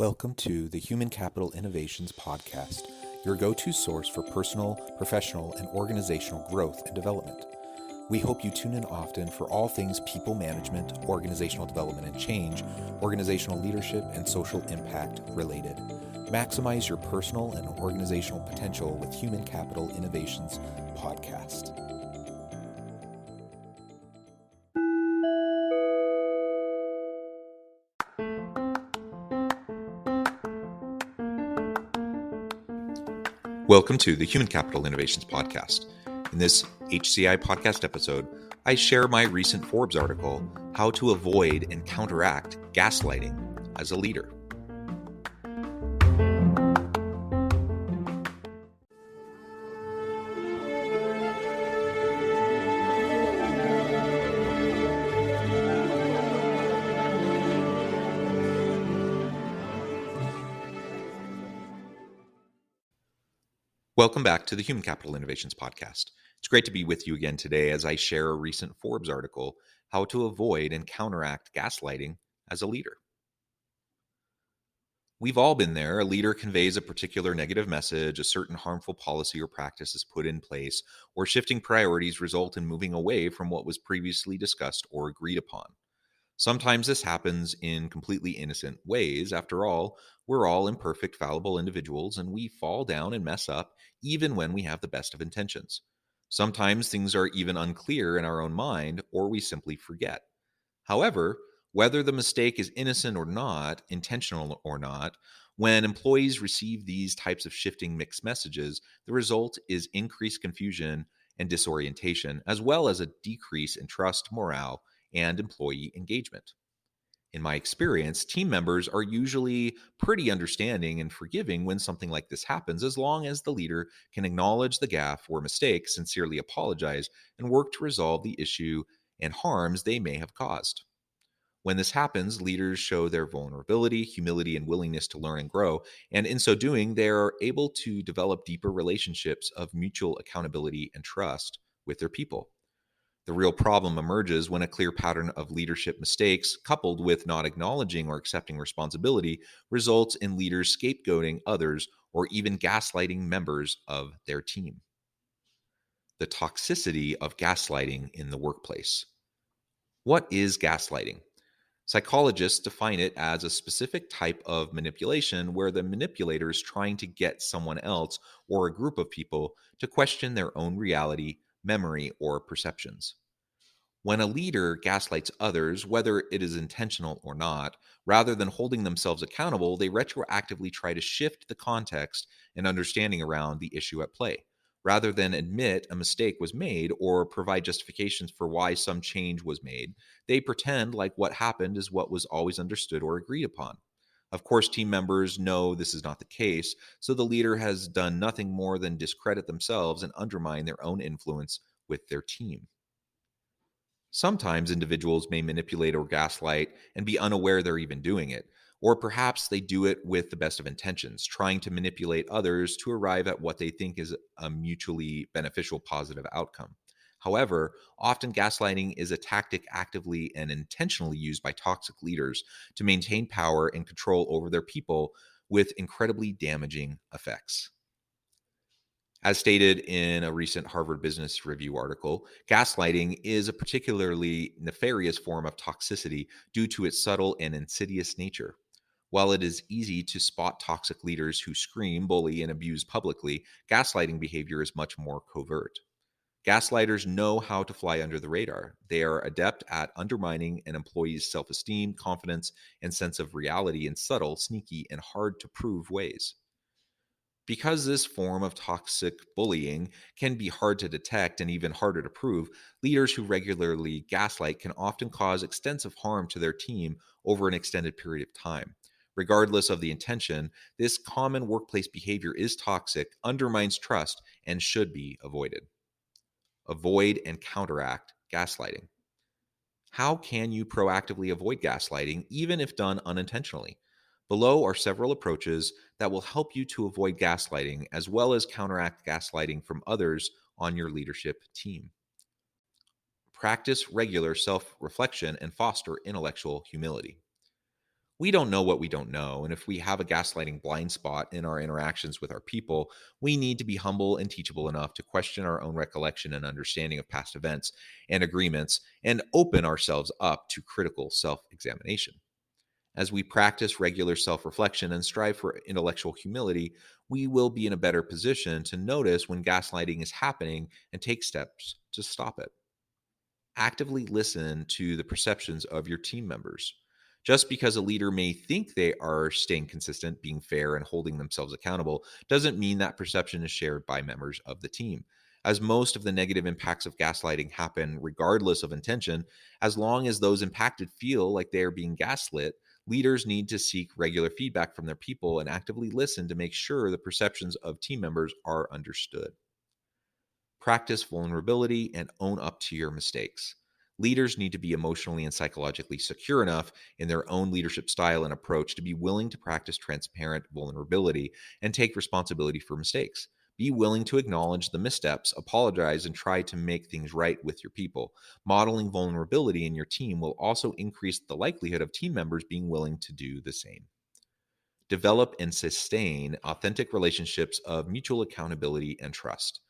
Welcome to the Human Capital Innovations Podcast, your go-to source for personal, professional, and organizational growth and development. We hope you tune in often for all things people management, organizational development and change, organizational leadership, and social impact related. Maximize your personal and organizational potential with Human Capital Innovations Podcast. Welcome to the Human Capital Innovations Podcast. In this HCI podcast episode, I share my recent Forbes article, How to Avoid and Counteract Gaslighting as a Leader. Welcome back to the Human Capital Innovations Podcast. It's great to be with you again today as I share a recent Forbes article, How to Avoid and Counteract Gaslighting as a Leader. We've all been there. A leader conveys a particular negative message, a certain harmful policy or practice is put in place, or shifting priorities result in moving away from what was previously discussed or agreed upon. Sometimes this happens in completely innocent ways. After all, we're all imperfect, fallible individuals, and we fall down and mess up even when we have the best of intentions. Sometimes things are even unclear in our own mind, or we simply forget. However, whether the mistake is innocent or not, intentional or not, when employees receive these types of shifting mixed messages, the result is increased confusion and disorientation, as well as a decrease in trust, morale, and employee engagement. In my experience, team members are usually pretty understanding and forgiving when something like this happens, as long as the leader can acknowledge the gaffe or mistake, sincerely apologize, and work to resolve the issue and harms they may have caused. When this happens, leaders show their vulnerability, humility, and willingness to learn and grow, and in so doing, they are able to develop deeper relationships of mutual accountability and trust with their people. The real problem emerges when a clear pattern of leadership mistakes, coupled with not acknowledging or accepting responsibility, results in leaders scapegoating others or even gaslighting members of their team. The toxicity of gaslighting in the workplace. What is gaslighting? Psychologists define it as a specific type of manipulation where the manipulator is trying to get someone else or a group of people to question their own reality, memory, or perceptions. When a leader gaslights others, whether it is intentional or not, rather than holding themselves accountable, they retroactively try to shift the context and understanding around the issue at play. Rather than admit a mistake was made or provide justifications for why some change was made, they pretend like what happened is what was always understood or agreed upon. Of course, team members know this is not the case, so the leader has done nothing more than discredit themselves and undermine their own influence with their team. Sometimes individuals may manipulate or gaslight and be unaware they're even doing it, or perhaps they do it with the best of intentions, trying to manipulate others to arrive at what they think is a mutually beneficial positive outcome. However, often gaslighting is a tactic actively and intentionally used by toxic leaders to maintain power and control over their people with incredibly damaging effects. As stated in a recent Harvard Business Review article, gaslighting is a particularly nefarious form of toxicity due to its subtle and insidious nature. While it is easy to spot toxic leaders who scream, bully, and abuse publicly, gaslighting behavior is much more covert. Gaslighters know how to fly under the radar. They are adept at undermining an employee's self-esteem, confidence, and sense of reality in subtle, sneaky, and hard-to-prove ways. Because this form of toxic bullying can be hard to detect and even harder to prove, leaders who regularly gaslight can often cause extensive harm to their team over an extended period of time. Regardless of the intention, this common workplace behavior is toxic, undermines trust, and should be avoided. Avoid and counteract gaslighting. How can you proactively avoid gaslighting, even if done unintentionally? Below are several approaches that will help you to avoid gaslighting, as well as counteract gaslighting from others on your leadership team. Practice regular self-reflection and foster intellectual humility. We don't know what we don't know. And if we have a gaslighting blind spot in our interactions with our people, we need to be humble and teachable enough to question our own recollection and understanding of past events and agreements and open ourselves up to critical self examination. As we practice regular self reflection and strive for intellectual humility, we will be in a better position to notice when gaslighting is happening and take steps to stop it. Actively listen to the perceptions of your team members. Just because a leader may think they are staying consistent, being fair, and holding themselves accountable, doesn't mean that perception is shared by members of the team. As most of the negative impacts of gaslighting happen regardless of intention, as long as those impacted feel like they are being gaslit, leaders need to seek regular feedback from their people and actively listen to make sure the perceptions of team members are understood. Practice vulnerability and own up to your mistakes. Leaders need to be emotionally and psychologically secure enough in their own leadership style and approach to be willing to practice transparent vulnerability and take responsibility for mistakes. Be willing to acknowledge the missteps, apologize, and try to make things right with your people. Modeling vulnerability in your team will also increase the likelihood of team members being willing to do the same. Develop and sustain authentic relationships of mutual accountability and trust.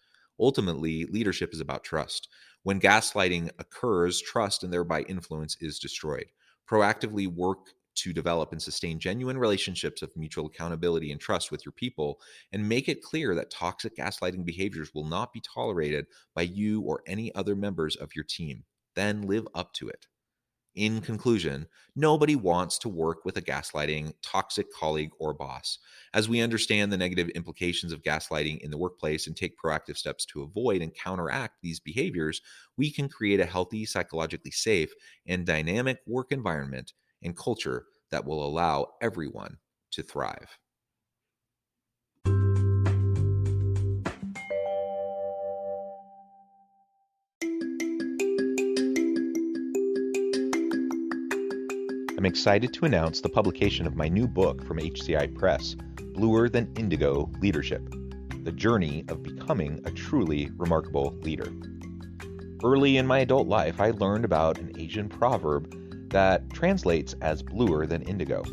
Ultimately, leadership is about trust. When gaslighting occurs, trust and thereby influence is destroyed. Proactively work to develop and sustain genuine relationships of mutual accountability and trust with your people, and make it clear that toxic gaslighting behaviors will not be tolerated by you or any other members of your team. Then live up to it. In conclusion, nobody wants to work with a gaslighting, toxic colleague or boss. As we understand the negative implications of gaslighting in the workplace and take proactive steps to avoid and counteract these behaviors, we can create a healthy, psychologically safe, and dynamic work environment and culture that will allow everyone to thrive. I'm excited to announce the publication of my new book from HCI Press, Bluer Than Indigo Leadership: The Journey of Becoming a Truly Remarkable Leader. Early in my adult life, I learned about an Asian proverb that translates as bluer than indigo.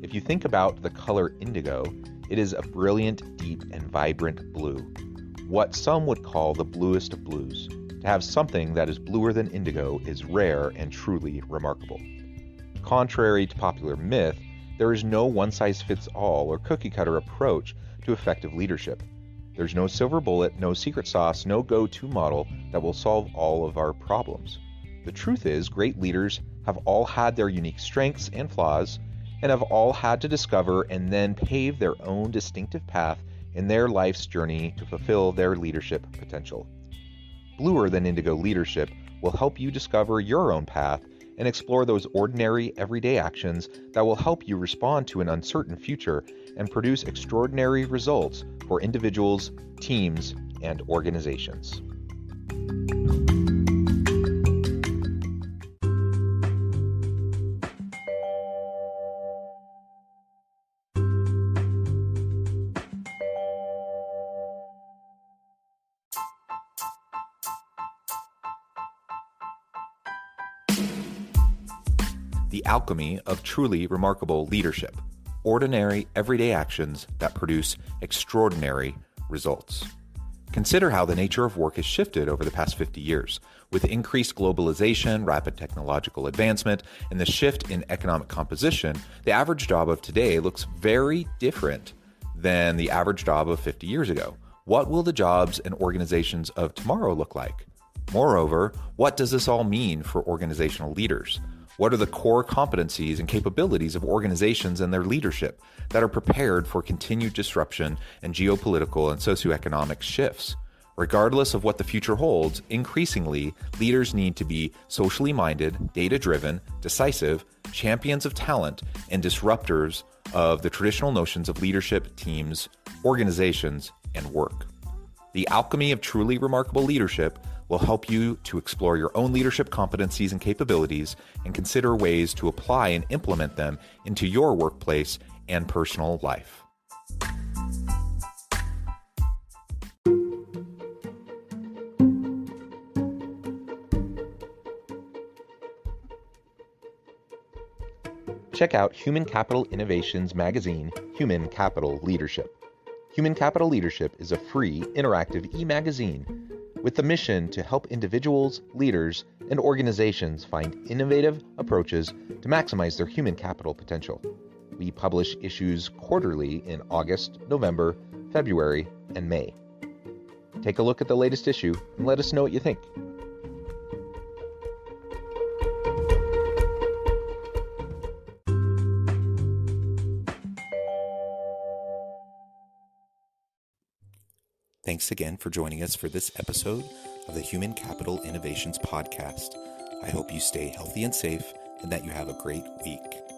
If you think about the color indigo, it is a brilliant, deep, and vibrant blue, what some would call the bluest of blues. To have something that is bluer than indigo is rare and truly remarkable. Contrary to popular myth, there is no one-size-fits-all or cookie-cutter approach to effective leadership. There's no silver bullet, no secret sauce, no go-to model that will solve all of our problems. The truth is, great leaders have all had their unique strengths and flaws, and have all had to discover and then pave their own distinctive path in their life's journey to fulfill their leadership potential. Bluer Than Indigo Leadership will help you discover your own path and explore those ordinary, everyday actions that will help you respond to an uncertain future and produce extraordinary results for individuals, teams, and organizations. The Alchemy of Truly Remarkable Leadership: Ordinary, everyday actions that produce extraordinary results. Consider how the nature of work has shifted over the past 50 years. With increased globalization, rapid technological advancement, and the shift in economic composition, the average job of today looks very different than the average job of 50 years ago. What will the jobs and organizations of tomorrow look like? Moreover, what does this all mean for organizational leaders? What are the core competencies and capabilities of organizations and their leadership that are prepared for continued disruption and geopolitical and socioeconomic shifts? Regardless of what the future holds, increasingly, leaders need to be socially minded, data-driven, decisive, champions of talent, and disruptors of the traditional notions of leadership, teams, organizations, and work. The Alchemy of Truly Remarkable Leadership will help you to explore your own leadership competencies and capabilities and consider ways to apply and implement them into your workplace and personal life. check out Human Capital Innovations magazine, Human Capital Leadership. Human Capital Leadership is a free, interactive e-magazine with the mission to help individuals, leaders, and organizations find innovative approaches to maximize their human capital potential. We publish issues quarterly in August, November, February, and May. Take a look at the latest issue and let us know what you think. Thanks again for joining us for this episode of the Human Capital Innovations Podcast. I hope you stay healthy and safe and that you have a great week.